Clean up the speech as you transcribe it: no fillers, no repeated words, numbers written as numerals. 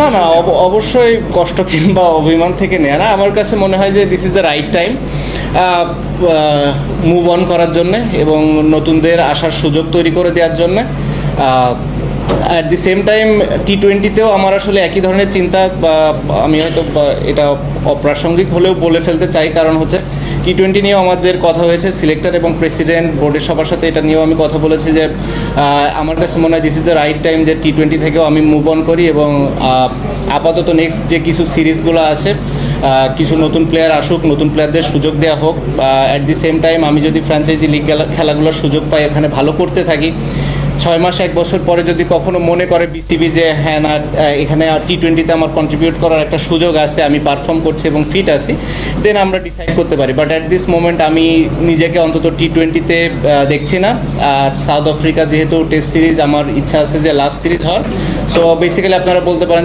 না না, অবশ্যই কষ্ট কিংবা অভিমান থেকে নেয় না। আমার কাছে মনে হয় যে this is the right time move on করার জন্যে এবং নতুনদের আসার সুযোগ তৈরি করে দেওয়ার জন্যে। অ্যাট দি সেম টাইম টি-20তেও আমার আসলে একই ধরনের চিন্তা, আমি হয়তো এটা অপ্রাসঙ্গিক হলেও বলে ফেলতে চাই, কারণ হচ্ছে টি-20 নিয়েও আমাদের কথা হয়েছে, সিলেক্টর এবং প্রেসিডেন্ট বোর্ডের সবার সাথে এটা নিয়েও আমি কথা বলেছি যে আমার কাছে মনে হয় this is the right time যে টি-20 থেকেও আমি মুভ অন করি এবং আপাতত নেক্সট যে কিছু সিরিজগুলো আছে কিছু নতুন প্লেয়ার আসুক, নতুন প্লেয়ারদের সুযোগ দেওয়া হোক। অ্যাট দি সেম টাইম আমি যদি ফ্র্যাঞ্চাইজি লিগ খেলাগুলোর সুযোগ পাই, এখানে ভালো করতে থাকি, 6 মাস 1 বছর পরে যদি কখনো মনে করে বিসিবি যে হ্যাঁ না এখানে টি-20তে আমার কন্ট্রিবিউট করার একটা সুযোগ আছে, আমি পারফর্ম করছি এবং ফিট আছি, দেন আমরা ডিসাইড করতে পারি। বাট অ্যাট দিস মোমেন্ট আমি নিজেকে অন্তত টি-20তে দেখছি না। আর সাউথ আফ্রিকা যেহেতু টেস্ট সিরিজ, আমার ইচ্ছা আছে যে লাস্ট সিরিজ হওয়ার। সো বেসিক্যালি আপনারা বলতে পারেন যে